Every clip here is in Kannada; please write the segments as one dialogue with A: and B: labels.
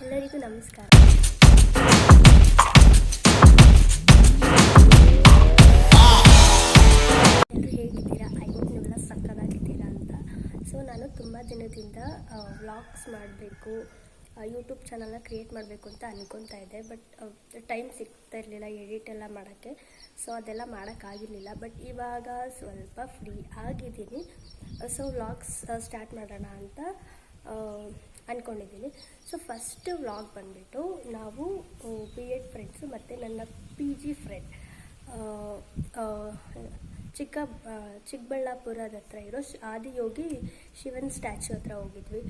A: ಎಲ್ಲರಿಗೂ ನಮಸ್ಕಾರ. ಎಲ್ಲರೂ ಹೇಗಿದ್ದೀರಾ? ಐ ಹೋಪ್ ನೀವೆಲ್ಲ ಸಕ್ಕತ್ತಾಗಿದ್ದೀರಾ ಅಂತ. ಸೊ ನಾನು ತುಂಬ ದಿನದಿಂದ ವ್ಲಾಗ್ಸ್ ಮಾಡಬೇಕು, ಯೂಟ್ಯೂಬ್ ಚಾನಲ್ನ ಕ್ರಿಯೇಟ್ ಮಾಡಬೇಕು ಅಂತ ಅಂದ್ಕೊತಾ ಇದ್ದೆ. ಬಟ್ ಟೈಮ್ ಸಿಗ್ತಾ ಇರಲಿಲ್ಲ ಎಡಿಟ್ ಎಲ್ಲ ಮಾಡೋಕ್ಕೆ. ಸೊ ಅದೆಲ್ಲ ಮಾಡೋಕ್ಕಾಗಿರಲಿಲ್ಲ. ಬಟ್ ಇವಾಗ ಸ್ವಲ್ಪ ಫ್ರೀ ಆಗಿದ್ದೀನಿ. ಸೊ ವ್ಲಾಗ್ಸ್ ಸ್ಟಾರ್ಟ್ ಮಾಡೋಣ ಅಂತ ಅಂದ್ಕೊಂಡಿದ್ದೀನಿ. ಸೊ ಫಸ್ಟ್ ವ್ಲಾಗ್ ಬಂದುಬಿಟ್ಟು ನಾವು B.Ed ಫ್ರೆಂಡ್ಸು ಮತ್ತು ನನ್ನ PG ಫ್ರೆಂಡ್ ಚಿಕ್ಕಬಳ್ಳಾಪುರದ ಹತ್ರ ಇರೋ ಆದಿಯೋಗಿ ಶಿವನ್ ಸ್ಟ್ಯಾಚ್ಯೂ ಹತ್ರ ಹೋಗಿದ್ವಿ.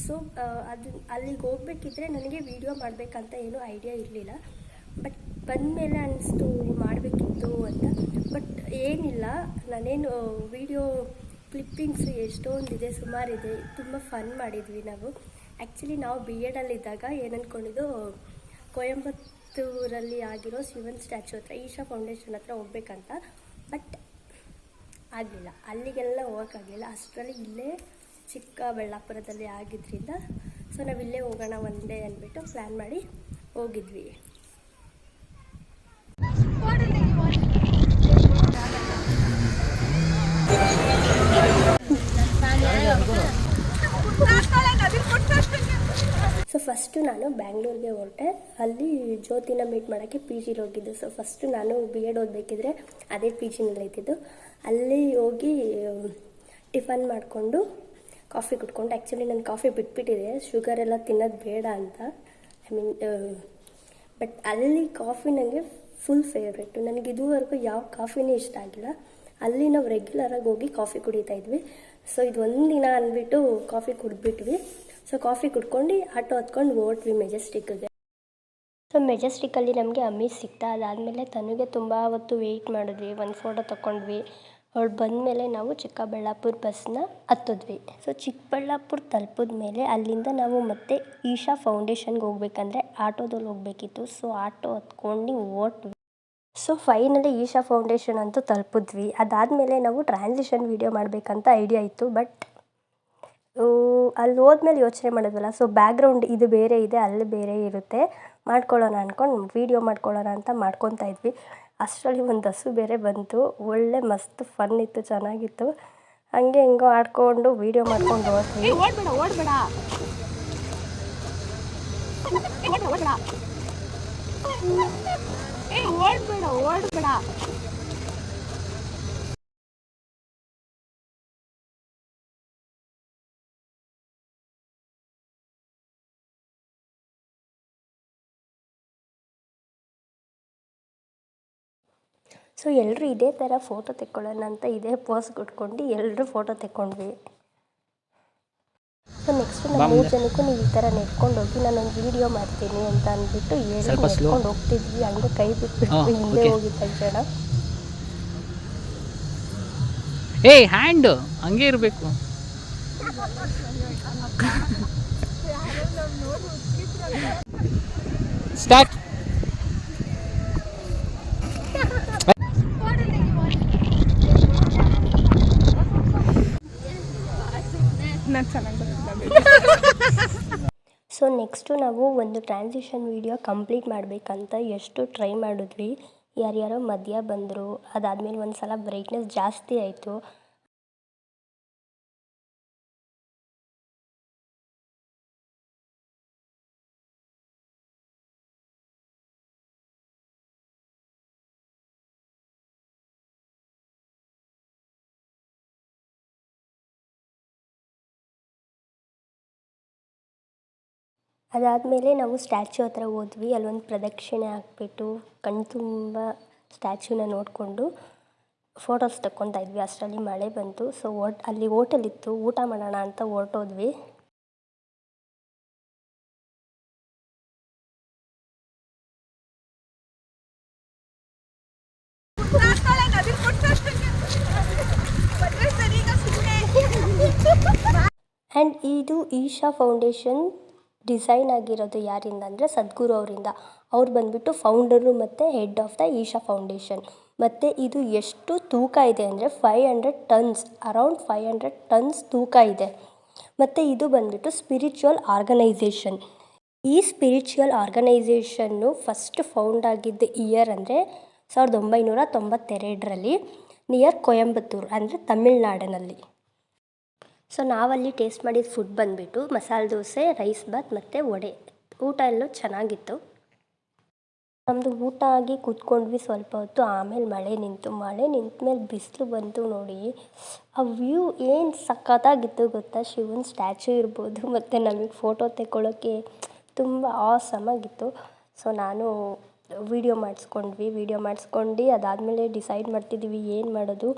A: ಸೊ ಅಲ್ಲಿಗೆ ಹೋಗ್ಬೇಕಿದ್ರೆ ನನಗೆ ವೀಡಿಯೋ ಮಾಡಬೇಕಂತ ಏನೂ ಐಡಿಯಾ ಇರಲಿಲ್ಲ. ಬಟ್ ಬಂದಮೇಲೆ ಅನ್ನಿಸ್ತು ಮಾಡಬೇಕಿತ್ತು ಅಂತ. ಬಟ್ ಏನಿಲ್ಲ, ನಾನೇನು ವೀಡಿಯೋ ಕ್ಲಿಪ್ಪಿಂಗ್ಸ್ ಎಷ್ಟೊಂದಿದೆ, ಸುಮಾರಿದೆ. ತುಂಬ ಫನ್ ಮಾಡಿದ್ವಿ ನಾವು. ಆ್ಯಕ್ಚುಲಿ ನಾವು B.Ed ಇದ್ದಾಗ ಏನು ಅಂದ್ಕೊಂಡಿದ್ದು, ಕೊಯಂಬತ್ತೂರಲ್ಲಿ ಆಗಿರೋ ಶಿವನ್ ಸ್ಟ್ಯಾಚ್ಯೂ ಹತ್ರ ಈಶಾ ಫೌಂಡೇಶನ್ ಹತ್ರ ಹೋಗ್ಬೇಕಂತ. ಬಟ್ ಆಗಲಿಲ್ಲ, ಅಲ್ಲಿಗೆಲ್ಲ ಹೋಗೋಕ್ಕಾಗಲಿಲ್ಲ. ಅಷ್ಟರಲ್ಲಿ ಇಲ್ಲೇ ಚಿಕ್ಕಬಳ್ಳಾಪುರದಲ್ಲಿ ಆಗಿದ್ದರಿಂದ ಸೊ ನಾವಿಲ್ಲೇ ಹೋಗೋಣ ಒನ್ ಡೇ ಅಂದ್ಬಿಟ್ಟು ಪ್ಲ್ಯಾನ್ ಮಾಡಿ ಹೋಗಿದ್ವಿ. ಸೊ ಫಸ್ಟು ನಾನು ಬ್ಯಾಂಗ್ಳೂರಿಗೆ ಹೊರಟೆ. ಅಲ್ಲಿ ಜ್ಯೋತಿನ ಮೀಟ್ ಮಾಡೋಕ್ಕೆ PGಗೆ ಹೋಗಿದ್ದು. ಸೊ ಫಸ್ಟು ನಾನು B.Ed ಓದಬೇಕಿದ್ರೆ ಅದೇ PGನಲ್ಲಿ ಇದ್ದಿದ್ದು. ಅಲ್ಲಿ ಹೋಗಿ ಟಿಫನ್ ಮಾಡಿಕೊಂಡು ಕಾಫಿ ಕುಟ್ಕೊಂಡು, ಆ್ಯಕ್ಚುಲಿ ನಾನು ಕಾಫಿ ಬಿಟ್ಬಿಟ್ಟಿದೆ, ಶುಗರ್ ಎಲ್ಲ ತಿನ್ನೋದು ಬೇಡ ಅಂತ. ಬಟ್ ಅಲ್ಲಿ ಕಾಫಿ ನನಗೆ ಫುಲ್ ಫೇವ್ರೆಟು. ನನಗೆ ಇದುವರೆಗೂ ಯಾವ ಕಾಫಿನೇ ಇಷ್ಟ ಆಗಿಲ್ಲ. ಅಲ್ಲಿ ನಾವು ರೆಗ್ಯುಲರಾಗಿ ಹೋಗಿ ಕಾಫಿ ಕುಡಿತಾ ಇದ್ವಿ. ಸೊ ಇದು ಒಂದಿನ ಅಂದ್ಬಿಟ್ಟು ಕಾಫಿ ಕುಡಿದ್ಬಿಟ್ವಿ. ಸೊ ಕಾಫಿ ಕುಡ್ಕೊಂಡು ಆಟೋ ಹತ್ಕೊಂಡು ಓಟ್ವಿ ಮೆಜೆಸ್ಟಿಕ್ಗೆ. ಸೊ ಮೆಜೆಸ್ಟಿಕ್ಕಲ್ಲಿ ನಮಗೆ ಅಮ್ಮೀಸ್ ಸಿಕ್ತಾ. ಅದಾದಮೇಲೆ ತನಗೆ ತುಂಬ ಹೊತ್ತು ವೆಯ್ಟ್ ಮಾಡಿದ್ವಿ, ಒಂದು ಫೋಟೋ ತೊಗೊಂಡ್ವಿ. ಅವ್ಳು ಬಂದಮೇಲೆ ನಾವು ಚಿಕ್ಕಬಳ್ಳಾಪುರ ಬಸ್ನ ಹತ್ತಿದ್ವಿ. ಸೊ ಚಿಕ್ಕಬಳ್ಳಾಪುರ ತಲುಪಿದ ಮೇಲೆ ಅಲ್ಲಿಂದ ನಾವು ಮತ್ತೆ ಈಶಾ ಫೌಂಡೇಶನ್ಗೆ ಹೋಗ್ಬೇಕಂದ್ರೆ ಆಟೋದಲ್ಲಿ ಹೋಗಬೇಕಿತ್ತು. ಸೊ ಆಟೋ ಹತ್ಕೊಂಡು ಓಟ್ವಿ. ಸೊ ಫೈನಲಿ ಈಶಾ ಫೌಂಡೇಶನ್ ಅಂತೂ ತಲುಪಿದ್ವಿ. ಅದಾದಮೇಲೆ ನಾವು ಟ್ರಾನ್ಸಿಷನ್ ವೀಡಿಯೋ ಮಾಡಬೇಕಂತ ಐಡಿಯಾ ಇತ್ತು. ಬಟ್ ಅಲ್ಲಿ ಹೋದ್ಮೇಲೆ ಯೋಚನೆ ಮಾಡಿದ್ವಲ್ಲ, ಸೊ ಬ್ಯಾಕ್ಗ್ರೌಂಡ್ ಇದು ಬೇರೆ ಇದೆ, ಅಲ್ಲಿ ಬೇರೆ ಇರುತ್ತೆ, ಮಾಡ್ಕೊಳ್ಳೋಣ ಅಂದ್ಕೊಂಡು ವೀಡಿಯೋ ಮಾಡ್ಕೊಳ್ಳೋಣ ಅಂತ ಮಾಡ್ಕೊತಾ ಇದ್ವಿ. ಅಷ್ಟರಲ್ಲಿ ಒಂದು ಹಸು ಬೇರೆ ಬಂತು. ಒಳ್ಳೆ ಮಸ್ತ್ ಫನ್ ಇತ್ತು, ಚೆನ್ನಾಗಿತ್ತು. ಹಂಗೆ ಹಿಂಗೋ ಆಡ್ಕೊಂಡು ವೀಡಿಯೋ ಮಾಡ್ಕೊಂಡು ಹೋದ್ವಿ. ಸೊ ಎಲ್ಲರೂ ಇದೇ ಥರ ಫೋಟೋ ತೆಕ್ಕೊಳ್ಳೋಣ ಅಂತ ಇದೇ ಪೋಸ್ ಕೊಟ್ಕೊಂಡು ಎಲ್ಲರೂ ಫೋಟೋ ತೆಕ್ಕೊಂಡ್ವಿ. ಸೊ ನೆಕ್ಸ್ಟ್ ನಮ್ಮ 3 ಜನಕ್ಕೂ ನೀವು ಈ ಥರ ನೆಟ್ಕೊಂಡು ಹೋಗಿ ನಾನೊಂದು ವೀಡಿಯೋ ಮಾಡ್ತೀನಿ ಅಂತ ಅಂದ್ಬಿಟ್ಟು ಹೇಳಿ ನೆಟ್ಕೊಂಡು ಹೋಗ್ತಿದ್ವಿ. ಹಂಗೆ ಕೈ ಬಿಟ್ಬಿಟ್ವಿ ಹಿಂದೆ ಹೋಗಿದ್ದ ತಕ್ಷಣ.
B: ಹ್ಯಾಂಡ್ ಹಂಗೆ ಇರಬೇಕು. ಸ್ಟಾರ್ಟ್.
A: ಸೊ ನೆಕ್ಸ್ಟು ನಾವು ಒಂದು ಟ್ರಾನ್ಸಿಷನ್ ವೀಡಿಯೋ ಕಂಪ್ಲೀಟ್ ಮಾಡಬೇಕಂತ ಎಷ್ಟು ಟ್ರೈ ಮಾಡಿದ್ವಿ. ಯಾರ್ಯಾರೋ ಮಧ್ಯ ಬಂದರು. ಅದಾದಮೇಲೆ ಒಂದು ಸಲ ಬ್ರೈಟ್ನೆಸ್ ಜಾಸ್ತಿ ಆಯಿತು. ಅದಾದಮೇಲೆ ನಾವು ಸ್ಟ್ಯಾಚ್ಯೂ ಹತ್ರ ಹೋದ್ವಿ. ಅಲ್ಲೊಂದು ಪ್ರದಕ್ಷಿಣೆ ಹಾಕ್ಬಿಟ್ಟು ಕಣ್ತುಂಬ ಸ್ಟ್ಯಾಚ್ಯೂನ ನೋಡಿಕೊಂಡು ಫೋಟೋಸ್ ತಗೊತಾ ಇದ್ವಿ. ಅಷ್ಟರಲ್ಲಿ ಮಳೆ ಬಂತು. ಸೊ ಅಲ್ಲಿ ಹೋಟೆಲ್ ಇತ್ತು, ಊಟ ಮಾಡೋಣ ಅಂತ ಹೊರಟೋದ್ವಿ. ಆ್ಯಂಡ್ ಇದು ಈಶಾ ಫೌಂಡೇಶನ್ ಡಿಸೈನ್ ಆಗಿರೋದು ಯಾರಿಂದ ಅಂದರೆ ಸದ್ಗುರು ಅವರಿಂದ. ಅವ್ರು ಬಂದುಬಿಟ್ಟು ಫೌಂಡರು ಮತ್ತು head of the Isha foundation. ಮತ್ತು ಇದು ಎಷ್ಟು ತೂಕ ಇದೆ ಅಂದರೆ 500 ಟನ್ಸ್, ಅರೌಂಡ್ 500 ಟನ್ಸ್ ತೂಕ ಇದೆ. ಮತ್ತು ಇದು ಬಂದುಬಿಟ್ಟು ಸ್ಪಿರಿಚುವಲ್ ಆರ್ಗನೈಸೇಷನ್. ಈ ಸ್ಪಿರಿಚುವಲ್ ಆರ್ಗನೈಸೇಷನ್ನು ಫಸ್ಟ್ ಫೌಂಡ್ ಆಗಿದ್ದ ಇಯರ್ ಅಂದರೆ 1992ರಲ್ಲಿ ನಿಯರ್ ಕೊಯಂಬತ್ತೂರು ಅಂದರೆ ತಮಿಳ್ನಾಡಿನಲ್ಲಿ. ಸೊ ನಾವಲ್ಲಿ ಟೇಸ್ಟ್ ಮಾಡಿದ ಫುಡ್ ಬಂದುಬಿಟ್ಟು ಮಸಾಲೆ ದೋಸೆ, ರೈಸ್ ಬಾತ್ ಮತ್ತು ವಡೆ. ಊಟ ಎಲ್ಲ ಚೆನ್ನಾಗಿತ್ತು. ನಮ್ಮದು ಊಟ ಆಗಿ ಕೂತ್ಕೊಂಡ್ವಿ ಸ್ವಲ್ಪ ಹೊತ್ತು. ಆಮೇಲೆ ಮಳೆ ನಿಂತ ಮೇಲೆ ಬಿಸಿಲು ಬಂತು ನೋಡಿ. ಆ ವ್ಯೂ ಏನು ಸಖತ್ತಾಗಿತ್ತು ಗೊತ್ತಾ. ಶಿವನ ಸ್ಟ್ಯಾಚ್ಯೂ ಇರ್ಬೋದು ಮತ್ತು ನಮಗೆ ಫೋಟೋ ತೆಕ್ಕೊಳ್ಳೋಕ್ಕೆ ತುಂಬ ಆಸಮಾಗಿತ್ತು. ಸೊ ನಾನು ವೀಡಿಯೋ ಮಾಡಿಸ್ಕೊಂಡು ಅದಾದಮೇಲೆ ಡಿಸೈಡ್ ಮಾಡ್ತಿದ್ದೀವಿ ಏನು ಮಾಡೋದು.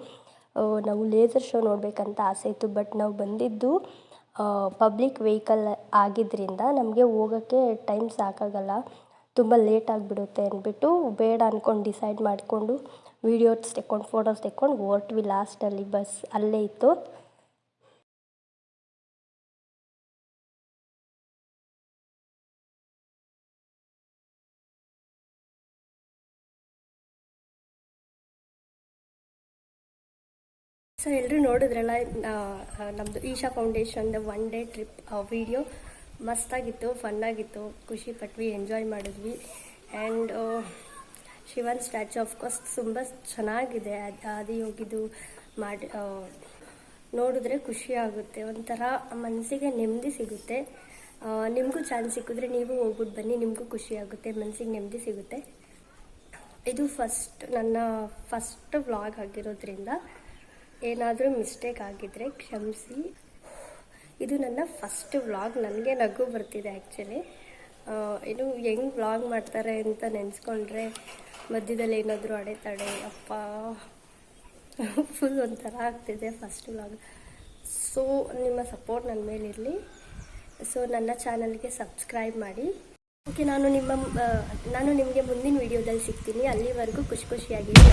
A: ನಾವು ಲೇಸರ್ ಶೋ ನೋಡಬೇಕಂತ ಆಸೆ ಇತ್ತು. ಬಟ್ ನಾವು ಬಂದಿದ್ದು ಪಬ್ಲಿಕ್ ವೆಹಿಕಲ್ ಆಗಿದ್ದರಿಂದ ನಮಗೆ ಹೋಗೋಕ್ಕೆ ಟೈಮ್ ಸಾಕಾಗಲ್ಲ, ತುಂಬ ಲೇಟ್ ಆಗಿಬಿಡುತ್ತೆ ಅಂದ್ಬಿಟ್ಟು ಬೇಡ ಅಂದ್ಕೊಂಡು ಡಿಸೈಡ್ ಮಾಡಿಕೊಂಡು ವೀಡಿಯೋಸ್ ತೆಕ್ಕೊಂಡು ಫೋಟೋಸ್ ತೆಕ್ಕೊಂಡು ಹೊರಟ್ವಿ. ಲಾಸ್ಟಲ್ಲಿ ಬಸ್ ಅಲ್ಲೇ ಇತ್ತು. ಸೊ ಎಲ್ಲರೂ ನೋಡಿದ್ರಲ್ಲ ನಮ್ಮದು ಈಶಾ ಫೌಂಡೇಶನ್ದು 1 ಡೇ ಟ್ರಿಪ್ ವೀಡಿಯೋ. ಮಸ್ತಾಗಿತ್ತು, ಫನ್ನಾಗಿತ್ತು, ಖುಷಿ ಪಟ್ವಿ, ಎಂಜಾಯ್ ಮಾಡಿದ್ವಿ. ಆ್ಯಂಡ್ ಶಿವನ್ ಸ್ಟ್ಯಾಚ್ಯೂ ಆಫ್ಕೋರ್ಸ್ ತುಂಬ ಚೆನ್ನಾಗಿದೆ. ಆದಿಯೋಗಿದು ಮಾಡಿ ನೋಡಿದ್ರೆ ಖುಷಿ ಆಗುತ್ತೆ, ಒಂಥರ ಮನಸ್ಸಿಗೆ ನೆಮ್ಮದಿ ಸಿಗುತ್ತೆ. ನಿಮಗೂ ಚಾನ್ಸ್ ಸಿಕ್ಕಿದ್ರೆ ನೀವು ಹೋಗ್ಬಿಟ್ಟು ಬನ್ನಿ, ನಿಮಗೂ ಖುಷಿ ಆಗುತ್ತೆ, ಮನಸ್ಸಿಗೆ ನೆಮ್ಮದಿ ಸಿಗುತ್ತೆ. ಇದು ನನ್ನ ಫಸ್ಟ್ ವ್ಲಾಗ್ ಆಗಿರೋದ್ರಿಂದ ಏನಾದರೂ ಮಿಸ್ಟೇಕ್ ಆಗಿದ್ದರೆ ಕ್ಷಮಿಸಿ. ಇದು ನನ್ನ ಫಸ್ಟ್ ವ್ಲಾಗ್. ನನಗೆ ನಗು ಬರ್ತಿದೆ ಆ್ಯಕ್ಚುಲಿ. ಇದು ಹೆಂಗೆ ವ್ಲಾಗ್ ಮಾಡ್ತಾರೆ ಅಂತ ನೆನೆಸ್ಕೊಂಡ್ರೆ ಮಧ್ಯದಲ್ಲಿ ಏನಾದರೂ ಅಡೆತಡೆ ಅಪ್ಪ ಫುಲ್ ಒಂಥರ ಆಗ್ತಿದೆ ಫಸ್ಟ್ ವ್ಲಾಗ್. ಸೊ ನಿಮ್ಮ ಸಪೋರ್ಟ್ ನನ್ನ ಮೇಲಿರಲಿ. ಸೊ ನನ್ನ ಚಾನಲ್ಗೆ ಸಬ್ಸ್ಕ್ರೈಬ್ ಮಾಡಿ. ಓಕೆ, ನಾನು ನಿಮಗೆ ಮುಂದಿನ ವೀಡಿಯೋದಲ್ಲಿ ಸಿಗ್ತೀನಿ. ಅಲ್ಲಿವರೆಗೂ ಖುಷಿಯಾಗಿರಿ.